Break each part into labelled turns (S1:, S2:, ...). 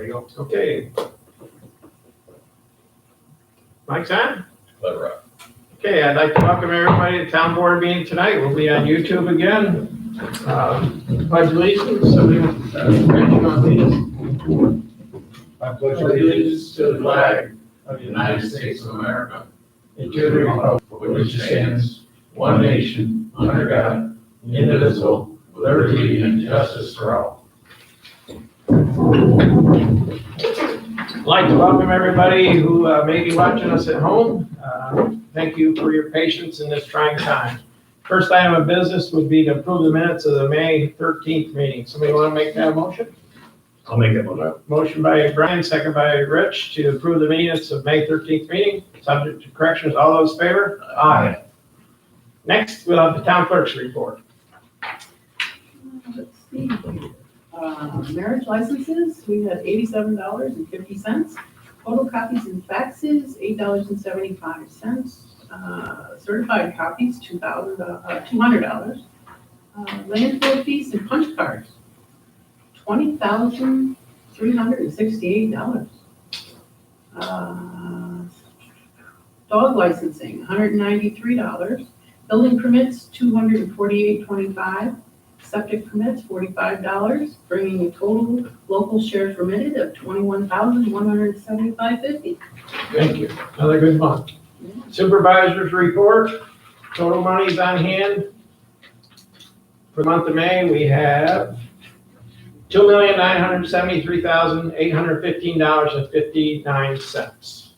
S1: you go.
S2: Okay. Mike's on?
S3: Let her up.
S2: Okay, I'd like to welcome everybody to town board meeting tonight. We'll be on YouTube again. Pledge allegiance, so we
S1: I
S2: pledge allegiance to the flag
S1: of
S2: the United States of America and to the republic for which it stands, one nation, under God, indivisible, with liberty and justice for all. I'd like to welcome everybody who may be watching us at home. Thank you for your patience in this trying time. First item of business would be to approve the minutes of the May 13th meeting. Somebody want to make that motion?
S1: I'll make that one.
S2: Motion by Brian, second by Rich to approve the minutes of May 13th meeting, subject to corrections. All those in favor? Aye. Next, we'll have the town clerk's report.
S4: Let's see. Marriage licenses, we had $87.50. Photocopies and faxes, $8.75. Certified copies, $200. Landfill fees and punch cards, $20,368. Dog licensing, $193. Building permits, $248.25. Septic permits, $45, bringing a total local shares remitted of $21,175.50.
S2: Thank you. Another good month. Supervisor's report, total monies on hand. For the month of May, we have $2,973,815.59.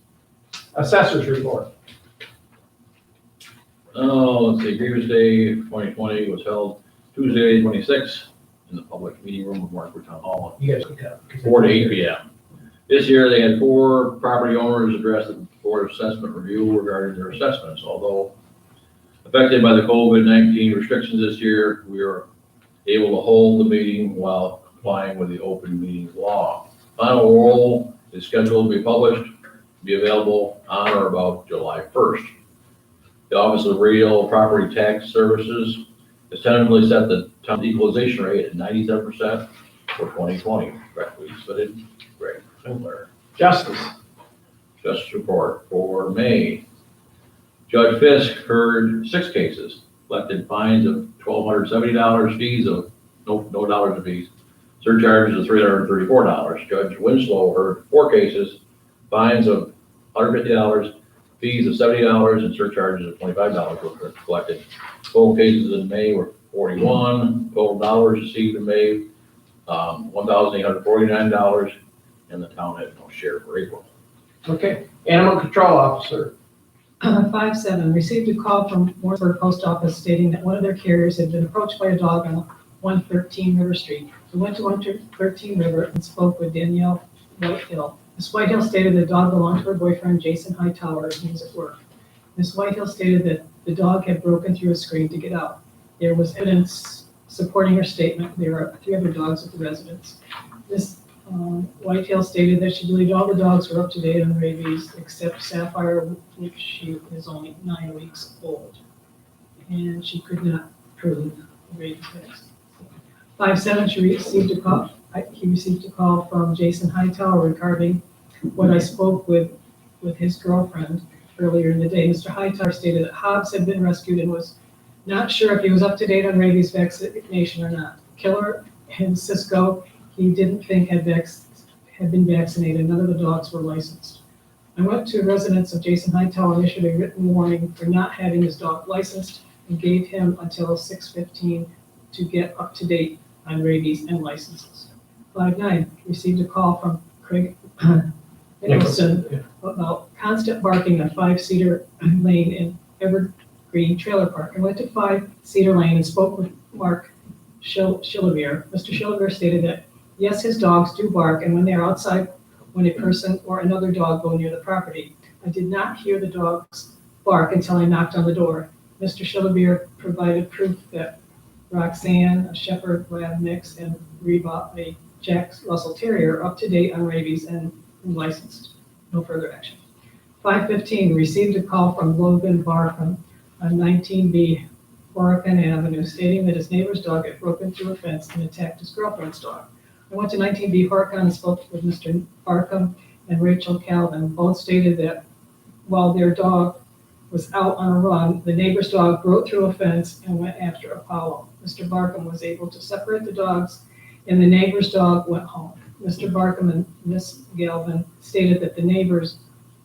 S2: Assessor's report.
S3: Oh, let's see, Grievance Day 2020 was held Tuesday, 26th, in the public meeting room of Markwood Town Hall,
S2: You guys can tell.
S3: 4 to 8 p.m. This year, they had 4 property owners address the Board of Assessment review regarding their assessments. Although affected by the COVID-19 restrictions this year, we were able to hold the meeting while complying with the open meetings law. Final roll is scheduled to be published, be available on or about July 1st. The Office of Real Property Tax Services has tentatively set the town equalization rate at 97% for 2020. Correctly submitted, Greg Schindler.
S2: Justice.
S3: Justice report for May. Judge Fisk heard 6 cases, collected fines of $1,270, fees of no dollars of fees, surcharges of $334. Judge Winslow heard 4 cases, fines of $150, fees of $70, and surcharges of $25 were collected. Total cases in May were 41. Total dollars received in May, $1,849, and the town had no share for April.
S2: Okay. Animal Control Officer.
S5: 5-7, received a call from Mooresburg Post Office stating that one of their carriers had been approached by a dog on 113 River Street. We went to 113 River and spoke with Danielle Whitehill. Ms. Whitehill stated the dog belonged to her boyfriend, Jason Hightower, and he was at work. Ms. Whitehill stated that the dog had broken through a screen to get out. There was evidence supporting her statement. There are 3 other dogs at the residence. Ms. Whitehill stated that she believed all the dogs were up to date on rabies except Sapphire, which she is only 9 weeks old. And she could not prove rabies vaccine. 5-7, he received a call from Jason Hightower regarding what I spoke with his girlfriend earlier in the day. Mr. Hightower stated that Hobbs had been rescued and was not sure if he was up to date on rabies vaccination or not. Killer and Cisco, he didn't think had been vaccinated. None of the dogs were licensed. I went to residents of Jason Hightower and issued a written warning for not having his dog licensed and gave him until 6:15 to get up to date on rabies and licenses. 5-9, received a call from Craig Nicholson about constant barking on 5 Cedar Lane in Evergreen Trailer Park. I went to 5 Cedar Lane and spoke with Mark Schillevier. Mr. Schillevier stated that yes, his dogs do bark, and when they are outside, when a person or another dog go near the property. I did not hear the dogs bark until I knocked on the door. Mr. Schillevier provided proof that Roxanne, a Shepherd Lab mix, and Reba, a Jack Russell Terrier, are up to date on rabies and licensed. No further action. 5:15, received a call from Logan Barkham on 19B Oregon Avenue stating that his neighbor's dog had broken through a fence and attacked his girlfriend's dog. I went to 19B Horicon and spoke with Mr. Barkham and Rachel Calvin. Both stated that while their dog was out on a run, the neighbor's dog broke through a fence and went after Apollo. Mr. Barkham was able to separate the dogs, and the neighbor's dog went home. Mr. Barkham and Ms. Galvin stated that the neighbors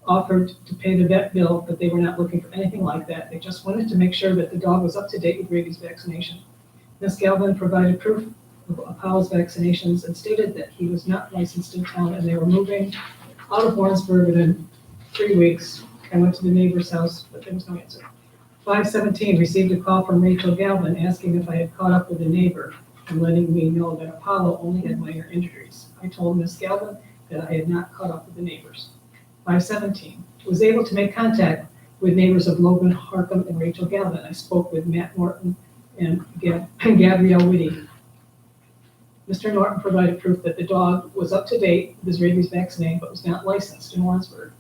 S5: offered to pay the vet bill, but they were not looking for anything like that. They just wanted to make sure that the dog was up to date with rabies vaccination. Ms. Galvin provided proof of Apollo's vaccinations and stated that he was not licensed in town and they were moving out of Warrensburg within 3 weeks. I went to the neighbor's house, but there was no answer. 517 received a call from Rachel Galvin asking if I had caught up with the neighbor and letting me know that Apollo only had minor injuries. I told Ms. Galvin that I had not caught up with the neighbors. 517 was able to make contact with neighbors of Logan Harcum and Rachel Galvin. I spoke with Matt Norton and Gabrielle Whitty. Mr. Norton provided proof that the dog was up to date with his rabies vaccine, but was not licensed in Warrensburg.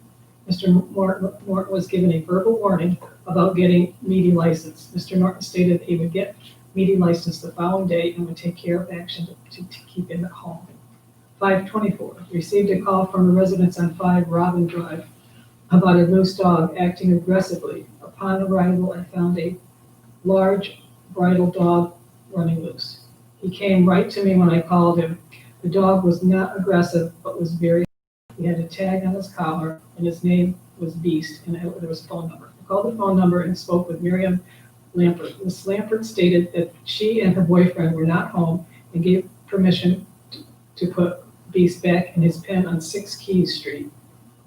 S5: Mr. Norton was given a verbal warning about getting meaty license. Mr. Norton stated that he would get meaty license the following day and would take care of action to keep him at home. 524 received a call from the residents on 5 Robin Drive about a loose dog acting aggressively. Upon arrival, I found a large bridle dog running loose. He came right to me when I called him. The dog was not aggressive, but was very. He had a tag on his collar, and his name was Beast, and there was a phone number. I called the phone number and spoke with Miriam Lampert. Ms. Lampert stated that she and her boyfriend were not home and gave permission to put Beast back in his pen on 6 Keys Street.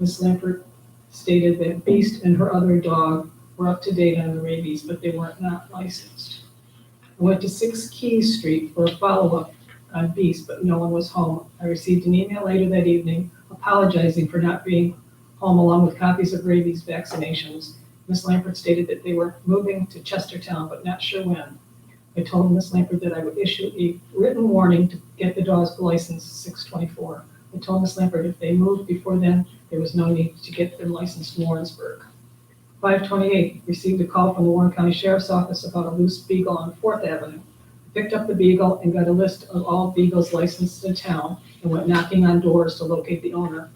S5: Ms. Lampert stated that Beast and her other dog were up to date on the rabies, but they were not licensed. I went to 6 Keys Street for a follow-up on Beast, but no one was home. I received an email later that evening apologizing for not being home along with copies of rabies vaccinations. Ms. Lampert stated that they were moving to Chestertown, but not sure when. I told Ms. Lampert that I would issue a written warning to get the dog's license 6/24. I told Ms. Lampert if they moved before then, there was no need to get them licensed in Warrensburg. 528 received a call from the Warren County Sheriff's Office about a loose beagle on 4th Avenue. I picked up the beagle and got a list of all beagles licensed in town and went knocking on doors to locate the owner.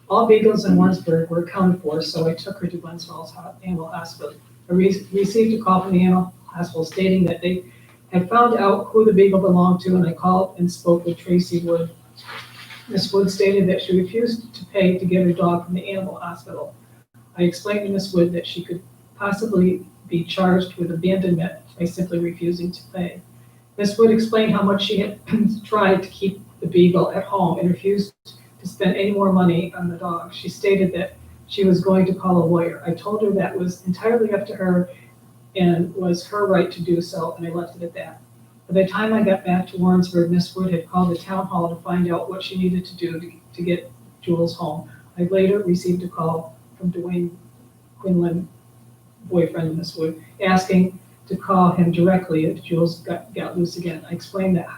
S5: All beagles in Warrensburg were accounted for, so I took her to Glens Falls Animal Hospital. I received a call from the animal hospital stating that they had found out who the beagle belonged to, and I called and spoke with Tracy Wood. Ms. Wood stated that she refused to pay to get her dog from the animal hospital. I explained to Ms. Wood that she could possibly be charged with abandonment by simply refusing to pay. Ms. Wood explained how much she had tried to keep the beagle at home and refused to spend any more money on the dog. She stated that she was going to call a lawyer. I told her that was entirely up to her and was her right to do so, and I left it at that. By the time I got back to Warrensburg, Ms. Wood had called the town hall to find out what she needed to do to get Jules home. I later received a call from Dwayne Quinlan, boyfriend of Ms. Wood, asking to call him directly if Jules got loose again. I explained that.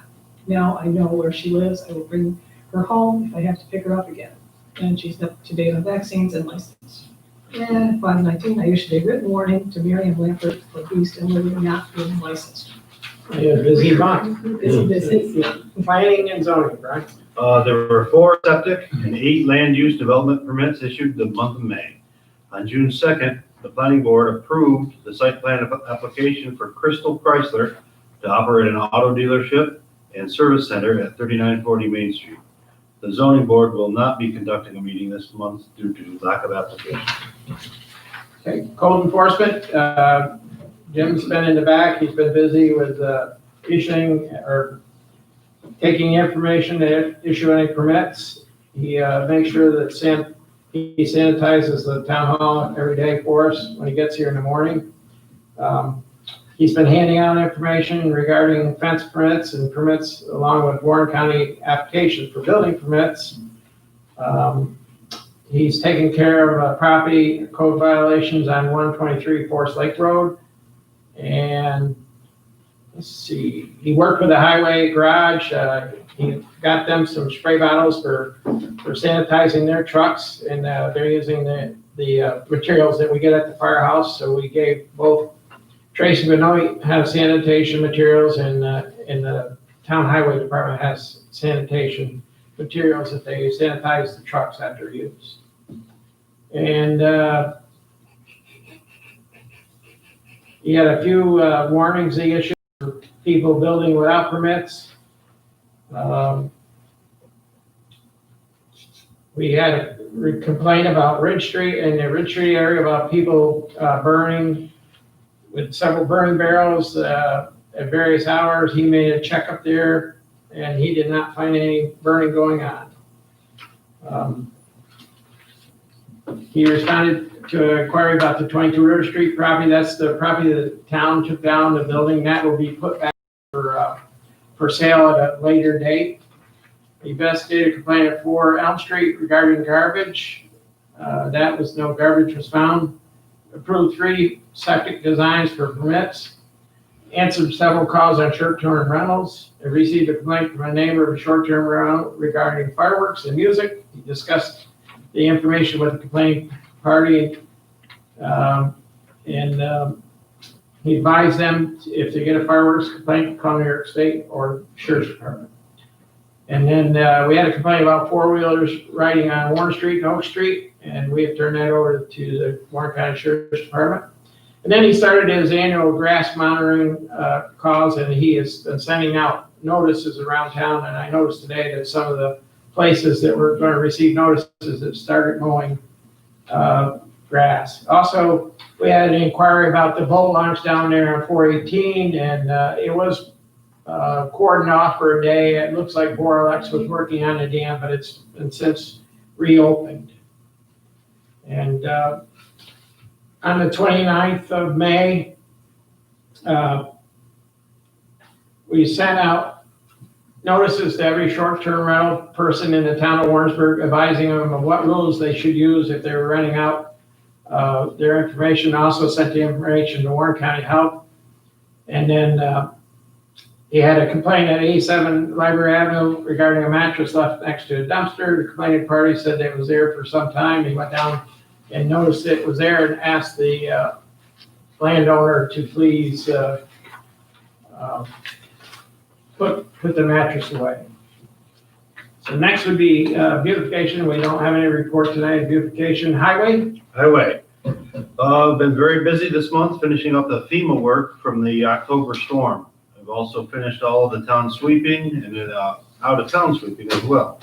S5: Now I know where she lives. I will bring her home if I have to pick her up again. And she's up to date on vaccines and license. And 519, I issued a written warning to Miriam Lampert for Beast and Living not being licensed.
S2: Yeah, busy month.
S5: Busy.
S2: Planning and zoning, right?
S1: There were 4 septic and 8 land use development permits issued the month of May. On June 2nd, the planning board approved the site plan application for Crystal Chrysler to operate an auto dealership and service center at 3940 Main Street. The zoning board will not be conducting a meeting this month due to lack of application.
S2: Okay, code enforcement, Jim's been in the back, he's been busy with issuing or taking information to issue any permits. He makes sure that he sanitizes the town hall every day for us when he gets here in the morning. He's been handing out information regarding fence permits and permits along with Warren County applications for building permits. He's taken care of property code violations on 123 Forest Lake Road. And let's see, he worked with the highway garage. He got them some spray bottles for sanitizing their trucks, and they're using the materials that we get at the firehouse. So we gave both Tracy Benoit have sanitation materials and the town highway department has sanitation materials that they sanitize the trucks after use. And, he had a few, warnings he issued for people building without permits. We had a complaint about Ridge Street, in the Ridge Street area, about people, burning with several burning barrels, at various hours. He made a check up there and he did not find any burning going on. He responded to an inquiry about the 22 River Street property. That's the property that the town took down, the building. That will be put back for sale at a later date. He investigated a complaint at 4 Elm Street regarding garbage. That was no garbage was found. Approved 3 septic designs for permits. Answered several calls on short-term rentals. I received a complaint from a neighbor of a short-term rental regarding fireworks and music. He discussed the information with the complaining party. He advised them if they get a fireworks complaint, call New York State or Sheriff's Department. And then we had a complaint about 4-wheelers riding on Warren Street and Oak Street, and we have turned that over to the Warren County Sheriff's Department. And then he started his annual grass monitoring calls, and he has been sending out notices around town. And I noticed today that some of the places that were going to receive notices have started mowing grass. Also, we had an inquiry about the boat launch down there on 418, and it was cordoned off for a day. It looks like Boralex was working on the dam, but it's been since reopened. And on the 29th of May, we sent out notices to every short-term rental person in the town of Warrensburg, advising them of what rules they should use if they were renting out their information. Also sent the information to Warren County Health. And then he had a complaint at 87 Library Avenue regarding a mattress left next to a dumpster. The complaining party said that it was there for some time. He went down and noticed it was there and asked the landowner to please put the mattress away. So next would be beautification. We don't have any report tonight. Beautification highway.
S1: Been very busy this month finishing up the FEMA work from the October storm. I've also finished all of the town sweeping and then out of town sweeping as well.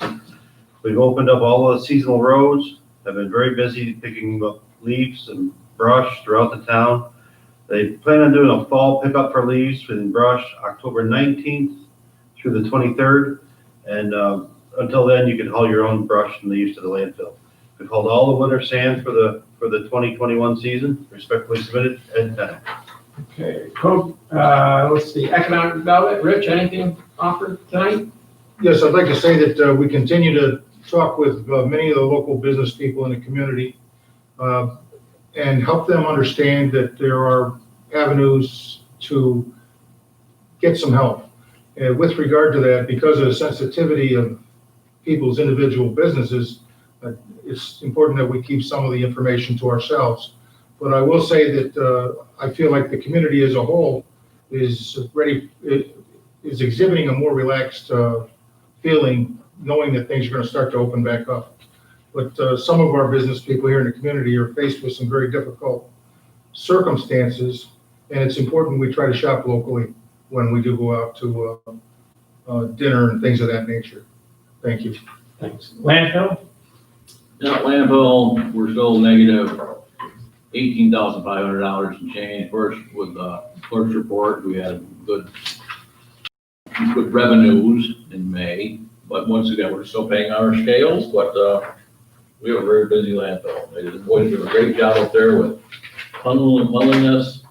S1: We've opened up all the seasonal roads. I've been very busy picking up leaves and brush throughout the town. They plan on doing a fall pickup for leaves and brush October 19th through the 23rd. And until then, you can haul your own brush and leaves to the landfill. We've hauled all the winter sand for the 2021 season. Respectfully submitted, Ed Tennant.
S2: Okay, cool. Let's see, economic development. Rich, anything offered tonight?
S6: Yes, I'd like to say that we continue to talk with many of the local business people in the community and help them understand that there are avenues to get some help. With regard to that, because of the sensitivity of people's individual businesses, it's important that we keep some of the information to ourselves. But I will say that I feel like the community as a whole is exhibiting a more relaxed feeling, knowing that things are going to start to open back up. But some of our business people here in the community are faced with some very difficult circumstances, and it's important we try to shop locally when we do go out to dinner and things of that nature. Thank you.
S2: Thanks. Landfill?
S3: Now, landfill, we're still negative $18,500 and change. First, with the clerk's report, we had good revenues in May, but once again, we're still paying our scales, but we have a very busy landfill. The boys do a great job up there with cleanliness,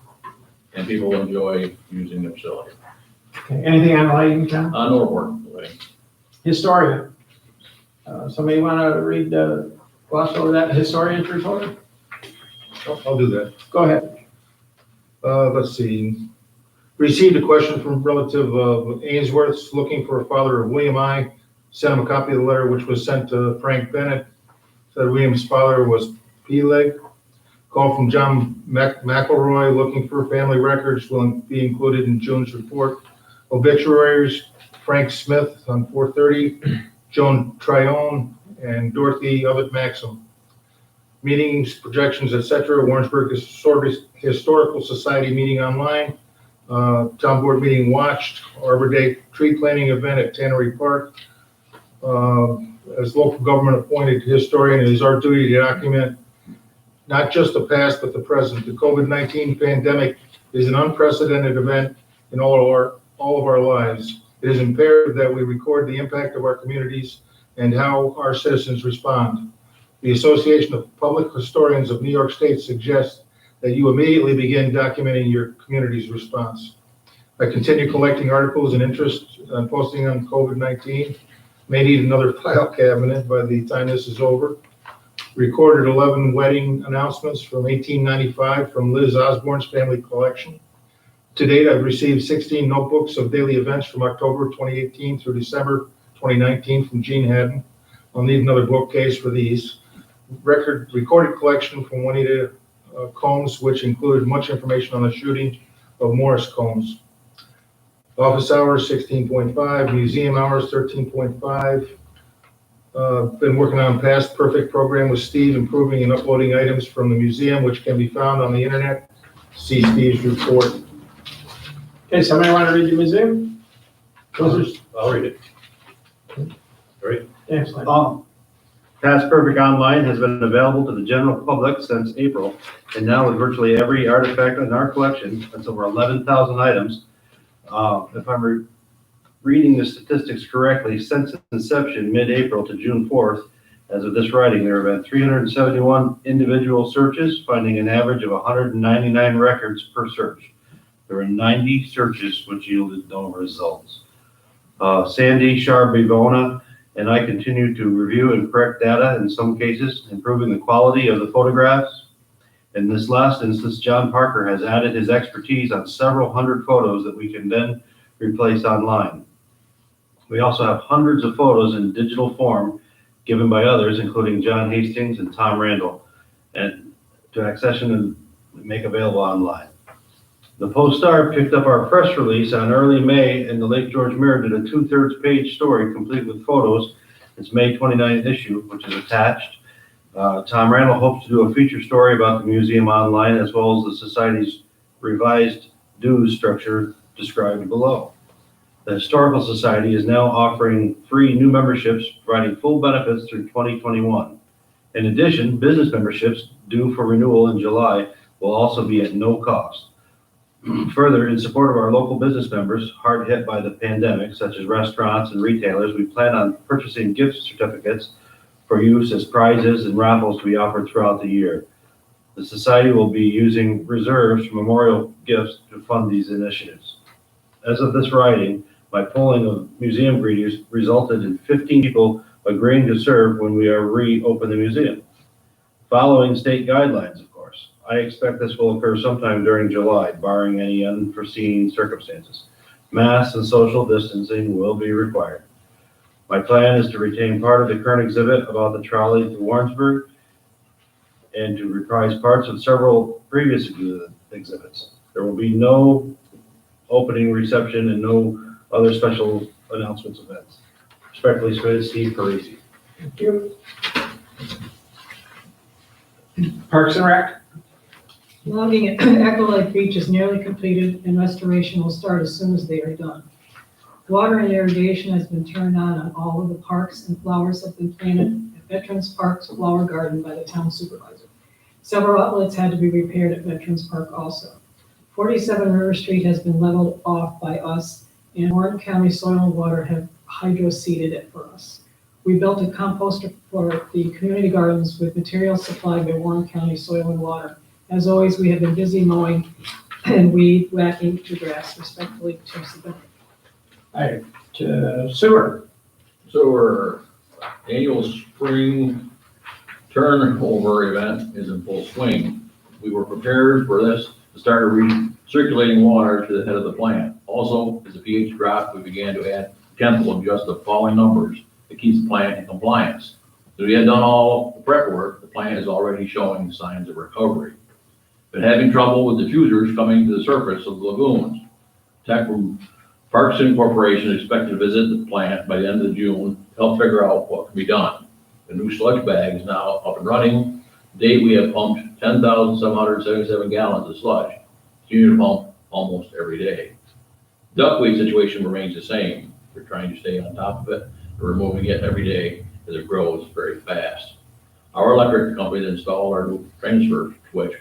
S3: and people enjoy using the facility.
S2: Okay, anything on lighting, John?
S3: Norfolk.
S2: Historian. Somebody want to read the gloss over that historian's report?
S6: I'll do that.
S2: Go ahead.
S6: Let's see. Received a question from relative of Ainsworth's looking for a father of William I. Sent him a copy of the letter, which was sent to Frank Bennett. Said William's father was Peleg. Call from John McElroy looking for family records will be included in June's report. Obituaries Frank Smith on 430, Joan Tryon, and Dorothy Ovett Maxim. Meetings, projections, etc. Warrensburg Historical Society meeting online, town board meeting watched, Arbor Day tree planting event at Tannery Park. As local government appointed historian, it is our duty to document not just the past, but the present. The COVID-19 pandemic is an unprecedented event in all of our lives. It is imperative that we record the impact of our communities and how our citizens respond. The Association of Public Historians of New York State suggests that you immediately begin documenting your community's response. I continue collecting articles and interest on posting on COVID-19. May need another file cabinet by the time this is over. Recorded 11 wedding announcements from 1895 from Liz Osborne's family collection. To date, I've received 16 notebooks of daily events from October 2018 through December 2019 from Gene Haddon. I'll need another bookcase for these. Recorded collection from Juanita Combs, which included much information on the shooting of Morris Combs. Office hours 16.5, museum hours 13.5. Been working on Past Perfect program with Steve, improving and uploading items from the museum, which can be found on the internet. See Steve's report.
S2: Okay, somebody want to read the museum?
S1: I'll read it. Great.
S2: Thanks, Lynn.
S1: Past Perfect Online has been available to the general public since April, and now with virtually every artifact in our collection, that's over 11,000 items. If I'm reading the statistics correctly, since inception, mid-April to June 4th, as of this writing, there have been 371 individual searches, finding an average of 199 records per search. There were 90 searches which yielded no results. Sandy Charbivona and I continue to review and correct data, in some cases improving the quality of the photographs. In this last instance, John Parker has added his expertise on several hundred photos that we can then replace online. We also have hundreds of photos in digital form given by others, including John Hastings and Tom Randall, and to accession and make available online. The Post-Star picked up our press release on early May, and the Lake George Mirror did a 2/3 page story complete with photos. It's May 29th issue, which is attached. Tom Randall hopes to do a feature story about the museum online, as well as the Society's revised dues structure described below. The Historical Society is now offering free new memberships, providing full benefits through 2021. In addition, business memberships due for renewal in July will also be at no cost. Further, in support of our local business members hard hit by the pandemic, such as restaurants and retailers, we plan on purchasing gift certificates for use as prizes and raffles to be offered throughout the year. The Society will be using reserves for memorial gifts to fund these initiatives. As of this writing, my polling of museum greeters resulted in 15 people agreeing to serve when we reopen the museum, following state guidelines, of course. I expect this will occur sometime during July, barring any unforeseen circumstances. Masks and social distancing will be required. My plan is to retain part of the current exhibit about the trolley to Warrensburg and to reprise parts of several previous exhibits. There will be no opening reception and no other special announcements events. Respectfully submitted, Steve Parisi.
S2: Thank you. Parks and Rec?
S5: Logging at Echo Lake Beach is nearly completed and restoration will start as soon as they are done. Water and irrigation has been turned on all of the parks, and flowers have been planted at Veterans Park's flower garden by the town supervisor. Several outlets had to be repaired at Veterans Park also. 47 River Street has been leveled off by us, and Warren County Soil and Water have hydro-seeded it for us. We built a composter for the community gardens with materials supplied by Warren County Soil and Water. As always, we have been busy mowing and weed whacking the grass. Respectfully, Chair Sabella.
S2: All right, Sewer.
S3: So our annual spring turnover event is in full swing. We were prepared for this to start recirculating water to the head of the plant. Also, as the pH dropped, we began to add chemical adjust the falling numbers that keeps the plant in compliance. So we had done all the prep work. The plant is already showing signs of recovery. Been having trouble with diffusers coming to the surface of the lagoons. Tech from Parks Incorporation is expected to visit the plant by the end of June, to help figure out what can be done. The new sludge bag is now up and running. To date, we have pumped 10,777 gallons of sludge. Continue to pump almost every day. Duckweed situation remains the same. We're trying to stay on top of it, we're removing it every day as it grows very fast. Our electric company that installed our new transfer switch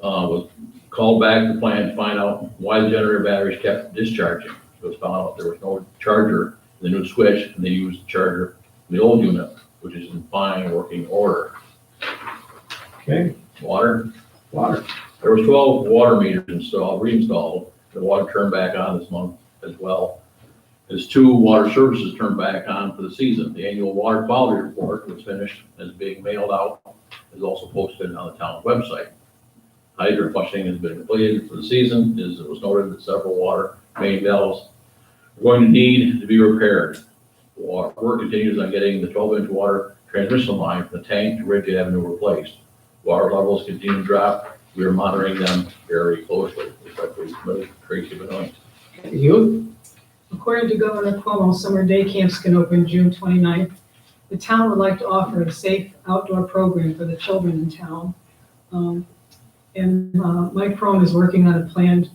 S3: was called back to the plant to find out why the generator batteries kept discharging. So it was found out there was no charger in the new switch, and they used the charger in the old unit, which is in fine working order.
S2: Okay,
S3: Water,
S2: water.
S3: there was 12 water meters reinstalled. The water turned back on this month as well. There's 2 water services turned back on for the season. The annual water quality report was finished and is being mailed out, is also posted on the town website. Hydrant flushing has been completed for the season, as it was noted that several water main valves are going to need to be repaired. Work continues on getting the 12-inch water transmission line from the tank to Ridge Avenue replaced. Water levels continue to drop. We are monitoring them very closely, especially Tracy Benoit.
S2: Youth?
S5: According to Governor Cuomo, summer day camps can open June 29th. The town would like to offer a safe outdoor program for the children in town. Mike Crone is working on a plan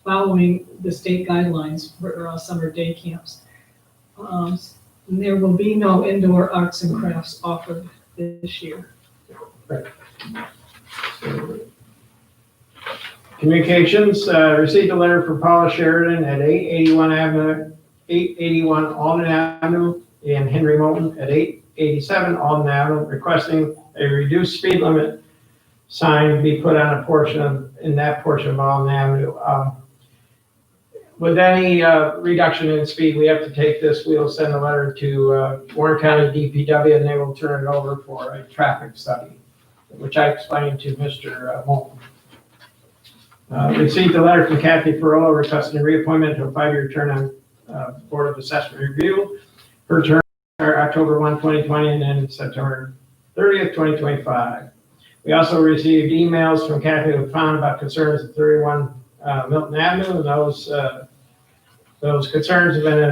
S5: following the state guidelines for summer day camps. There will be no indoor arts and crafts offered this year.
S2: Communications, received a letter from Paula Sheridan at 881 Alden Avenue and Henry Moulton at 887 Alden Avenue, requesting a reduced speed limit sign to be put on in that portion of Alden Avenue. With any reduction in speed, we have to take this, we'll send a letter to Warren County DPW, and they will turn it over for a traffic study, which I explained to Mr. Moulton. Received a letter from Kathy Perillo requesting reappointment to a 5-year term on Board of Assessment Review. Her term October 1, 2020, and then September 30th, 2025. We also received emails from Kathy LaFawn about concerns at 31 Milton Avenue, and those concerns have been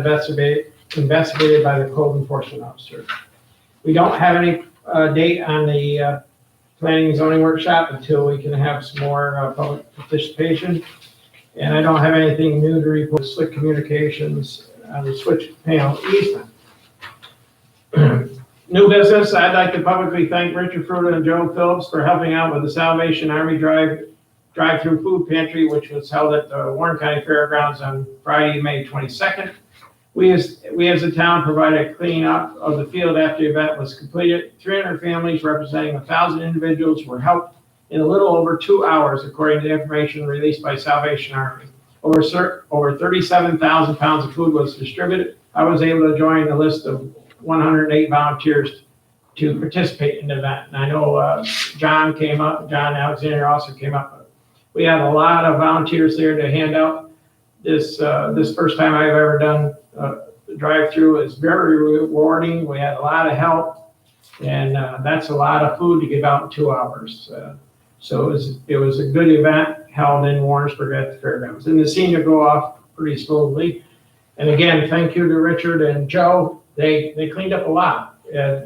S2: investigated by the code enforcement officer. We don't have any date on the planning and zoning workshop until we can have some more public participation. And I don't have anything new to report. Slick Communications on the switch panel easement. New business, I'd like to publicly thank Richard Fruta and Joe Phillips for helping out with the Salvation Army drive-through food pantry, which was held at the Warren County Fairgrounds on Friday, May 22nd. We as a town provided a cleanup of the field after the event was completed. 300 families representing 1,000 individuals were helped in a little over 2 hours, according to information released by Salvation Army. Over 37,000 pounds of food was distributed. I was able to join the list of 108 volunteers to participate in the event. And I know John Alexander also came up. We had a lot of volunteers there to hand out this first time I've ever done the drive-through. Is very rewarding. We had a lot of help, and that's a lot of food to give out in 2 hours. So it was a good event held in Warrensburg at the fairgrounds, and the scene will go off pretty smoothly. And again, thank you to Richard and Joe. They cleaned up a lot.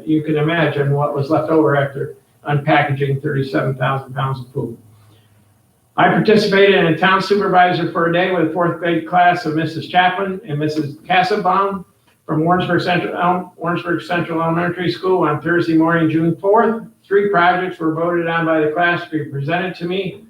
S2: You can imagine what was left over after unpackaging 37,000 pounds of food. I participated in a town supervisor for a day with a 4th grade class of Mrs. Chaplin and Mrs. Cassabaum from Warrensburg Central Elementary School on Thursday morning, June 4th. 3 projects were voted on by the class to be presented to me.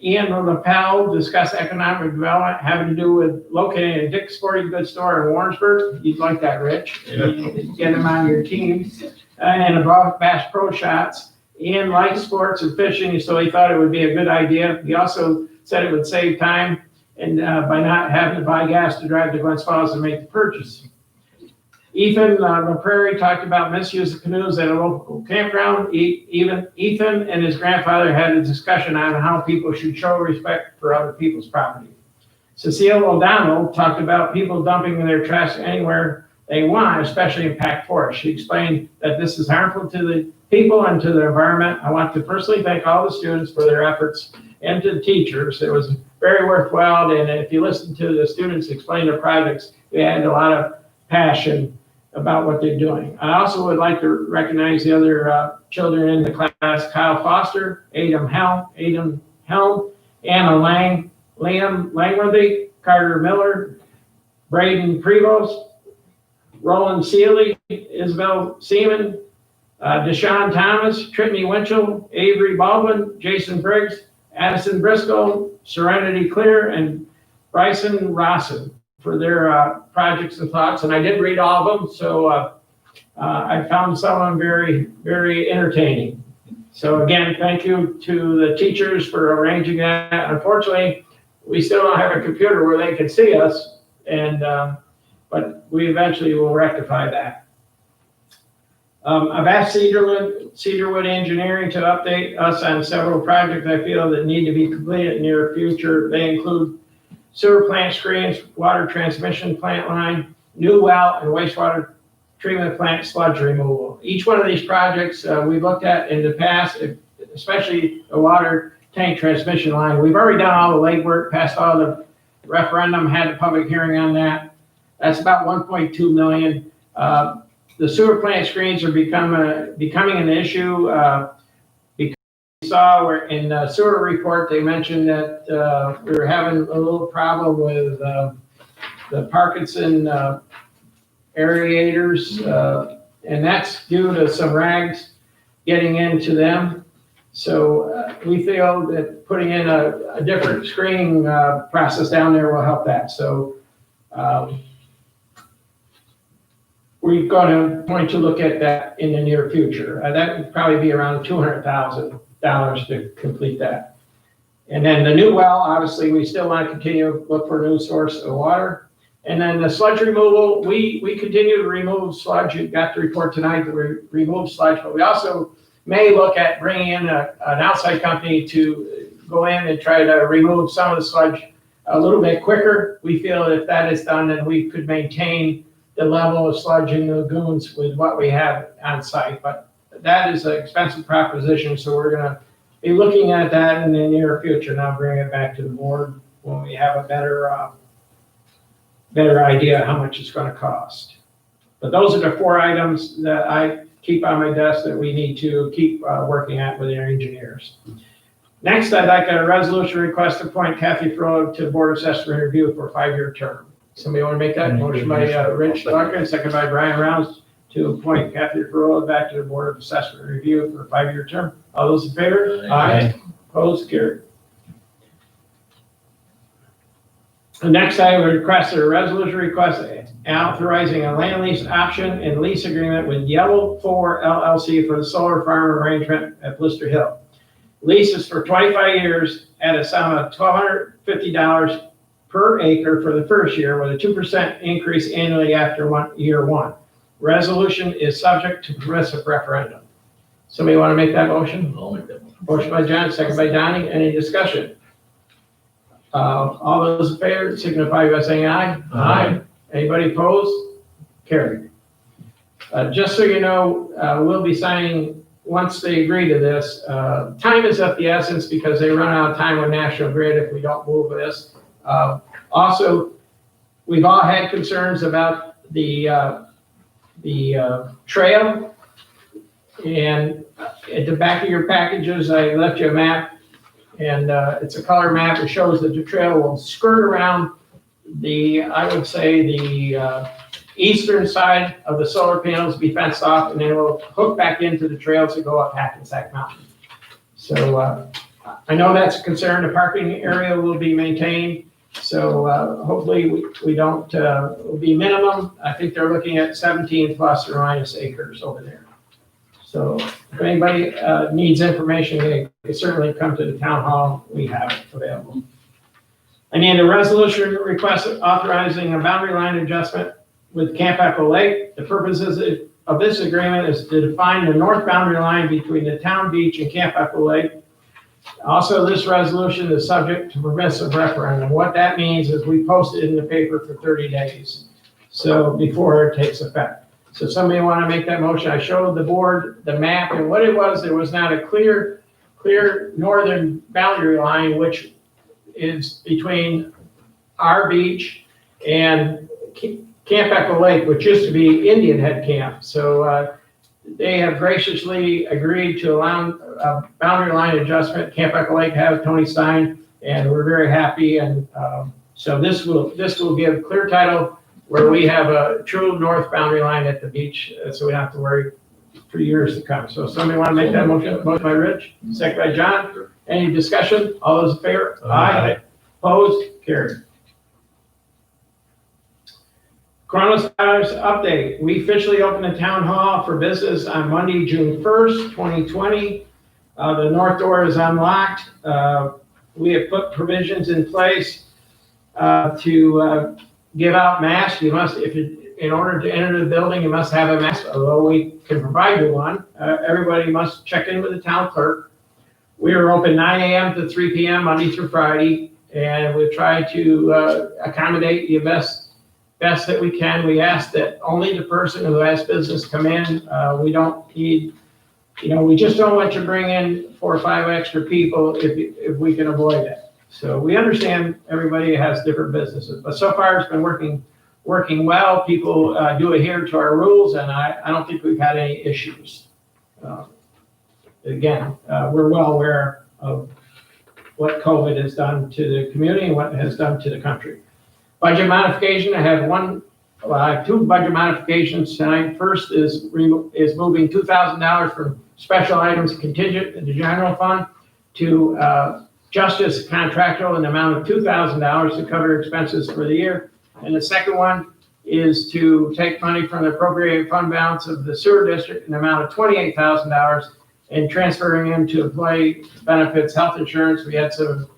S2: Ian Lapel discussed economic development having to do with locating a Dick's Sporting Goods store in Warrensburg. You'd like that, Rich. Get him on your team. And above Bass Pro Shots. Ian likes sports and fishing, so he thought it would be a good idea. He also said it would save time and by not having to buy gas to drive to Glens Falls to make the purchase. Ethan LaPrairie talked about misuse of canoes at a local campground. Ethan and his grandfather had a discussion on how people should show respect for other people's property. Cecile O'Donnell talked about people dumping their trash anywhere they want, especially in packed forests. She explained that this is harmful to the people and to the environment. I want to personally thank all the students for their efforts and to the teachers. It was very worthwhile, and if you listen to the students explain their projects, they had a lot of passion about what they're doing. I also would like to recognize the other children in the class: Kyle Foster, Adam Helm, Anna Lang, Liam Langworthy, Carter Miller, Braden Prevost, Roland Seeley, Isabel Seaman, Deshaun Thomas, Trinity Winchell, Avery Baldwin, Jason Briggs, Addison Briscoe, Serenity Clear, and Bryson Rosson for their projects and thoughts. And I did read all of them, so I found some of them very, very entertaining. So again, thank you to the teachers for arranging that. Unfortunately, we still don't have a computer where they can see us, and but we eventually will rectify that. I've asked Cedarwood Engineering to update us on several projects I feel that need to be completed in the near future. They include sewer plant screens, water transmission plant line, new well, and wastewater treatment plant sludge removal. Each one of these projects we've looked at in the past, especially the water tank transmission line. We've already done all the legwork, passed all the referendum, had a public hearing on that. That's about 1.2 million. The sewer plant screens are becoming an issue. Because we saw where in the sewer report, they mentioned that we were having a little problem with the Parkinson aerators, and that's due to some rags getting into them. So we feel that putting in a different screening process down there will help that. So we're going to look at that in the near future. That would probably be around $200,000 to complete that. And then the new well, obviously, we still want to continue to look for a new source of water. And then the sludge removal, we continue to remove sludge. You got the report tonight that we remove sludge, but we also may look at bringing in an outside company to go in and try to remove some of the sludge a little bit quicker. We feel if that is done, then we could maintain the level of sludge in the lagoons with what we have on site. But that is an expensive proposition, so we're going to be looking at that in the near future. Now bring it back to the board when we have a better idea how much it's going to cost. But those are the 4 items that I keep on my desk that we need to keep working at with our engineers. Next, I'd like a resolution request to appoint Kathy Furlow to the Board of Assessment Review for a 5-year term. Somebody want to make that motion? By Rich Larkin, second by Brian Rounds, to appoint Kathy Furlow back to the Board of Assessment Review for a 5-year term. All those in favor? Aye. Opposed? Carried. Next, I would request a resolution request authorizing a land lease option and lease agreement with Yellow 4 LLC for the solar farm arrangement at Blister Hill. Lease is for 25 years at a sum of $1,250 per acre for the first year, with a 2% increase annually after year one. Resolution is subject to progressive referendum. Somebody want to make that motion?
S3: I'll make that motion.
S2: Motion by John, second by Donnie. Any discussion? All those in favor signify by saying aye. Aye. Anybody opposed? Carried. Just so you know, we'll be signing, once they agree to this, time is of the essence because they run out of time with National Grid if we don't move this. Also, we've all had concerns about the trail. And at the back of your packages, I left you a map. And it's a color map. It shows that the trail will skirt around I would say the eastern side of the solar panels, be fenced off, and then it will hook back into the trails to go up Hackensack Mountain. So I know that's a concern. The parking area will be maintained. So hopefully we don't, will be minimum. I think they're looking at 17 plus or minus acres over there. So if anybody needs information, they can certainly come to the town hall. We have it available. I need a resolution request authorizing a boundary line adjustment with Camp Echo Lake. The purposes of this agreement is to define the north boundary line between the town beach and Camp Echo Lake. Also, this resolution is subject to progressive referendum. What that means is we post it in the paper for 30 days. So before it takes effect. So somebody want to make that motion? I showed the board the map, and what it was, there was not a clear northern boundary line, which is between our beach and Camp Echo Lake, which used to be Indian Head Camp. So they have graciously agreed to allow a boundary line adjustment. Camp Echo Lake has Tony Stein, and we're very happy. And so this will give clear title where we have a true north boundary line at the beach, so we don't have to worry for years to come. So somebody want to make that motion? Motion by Rich, second by John. Any discussion? All those in favor?
S1: Aye.
S2: Opposed? Carried. Coronavirus update. We officially opened the town hall for business on Monday, June 1st, 2020. The north door is unlocked. We have put provisions in place to give out masks. You must, in order to enter the building, you must have a mask, although we can provide you one. Everybody must check in with the town clerk. We are open 9 a.m. to 3 p.m. Monday through Friday, and we try to accommodate you best that we can. We ask that only the person who has business come in. We don't need, we just don't want you to bring in 4 or 5 extra people if we can avoid it. So we understand everybody has different businesses, but so far it's been working well. People do adhere to our rules, and I don't think we've had any issues. Again, we're well aware of what COVID has done to the community and what it has done to the country. Budget modification, I have 2 budget modifications tonight. First is moving $2,000 from special items contingent in the general fund to justice contractual in the amount of $2,000 to cover expenses for the year. And the second one is to take money from the appropriated fund balance of the sewer district in the amount of $28,000 and transferring into employee benefits, health insurance. We had some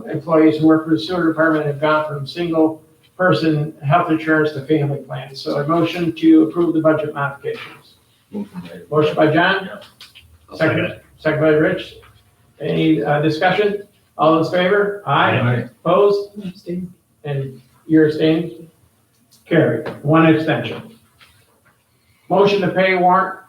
S2: employees who work for the sewer department have gone from single person health insurance to family plans. So a motion to approve the budget modifications. Motion by John,
S1: I'll second it.
S2: second by Rich. Any discussion? All those in favor? Aye. Opposed?
S5: Abstain.
S2: And you're abstaining? Carried. 1 abstention. Motion to pay warrant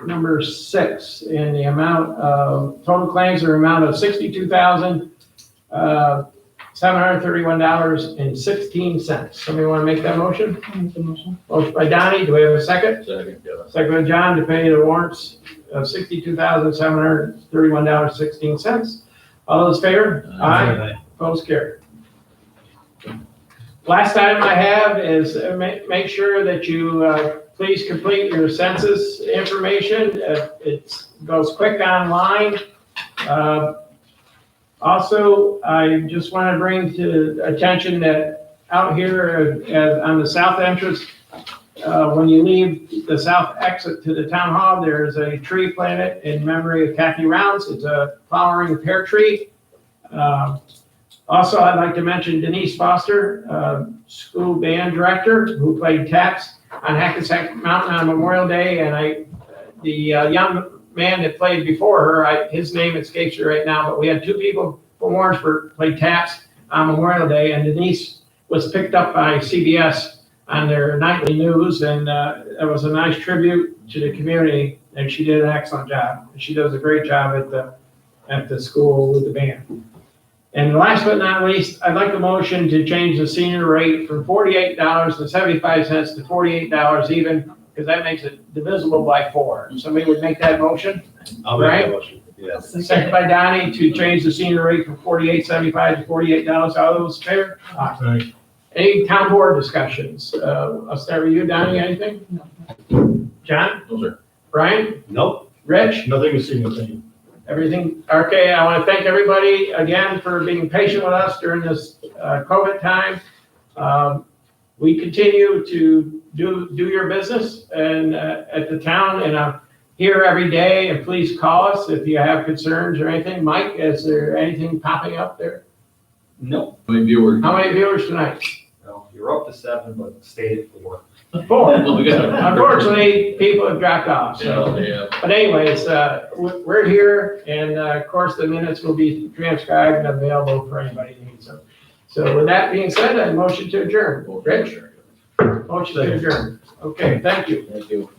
S2: number 6 in the amount of, total claims are amount of $62,731.16. Somebody want to make that motion?
S5: I'll make the motion.
S2: Motion by Donnie. Do we have a second?
S3: Second, yeah.
S2: Second by John to pay the warrants of $62,731.16. All those in favor? Aye. Opposed? Carried. Last item I have is make sure that you please complete your census information. It goes quick online. Also, I just want to bring to attention that out here on the south entrance, when you leave the south exit to the town hall, there's a tree planted in memory of Kathy Rounds. It's a flowering pear tree. Also, I'd like to mention Denise Foster, school band director, who played taps on Hackensack Mountain on Memorial Day, and the young man that played before her, his name escapes me right now, but we had 2 people from Warrensburg play taps on Memorial Day, and Denise was picked up by CBS on their nightly news, and it was a nice tribute to the community, and she did an excellent job. She does a great job at the school with the band. And last but not least, I'd like a motion to change the senior rate from $48.75 to $48 even, because that makes it divisible by 4. Somebody would make that motion?
S1: I'll make
S2: Right?
S1: that motion. Yes.
S2: Second by Donnie to change the senior rate from $48.75 to $48. All those in favor? Aye. Any town board discussions? I'll start with you, Donnie. Anything?
S5: No.
S2: John?
S3: No, sir.
S2: Brian?
S1: Nope.
S2: Rich?
S6: Nothing to see, nothing.
S2: Everything, okay, I want to thank everybody again for being patient with us during this COVID time. We continue to do your business and at the town, and I'm here every day, and please call us if you have concerns or anything. Mike, is there anything popping up there?
S7: Nope.
S3: How many viewers?
S2: How many viewers tonight?
S7: No, you're up to 7, but stayed at 4.
S2: 4.
S3: Oh, we got it.
S2: Unfortunately, people have dropped off, so.
S3: Yeah.
S2: But anyways, we're here, and of course, the minutes will be transcribed and available for anybody who needs them. So with that being said, I motion to adjourn. Rich? Motion to adjourn. Okay, thank you.
S3: Thank you.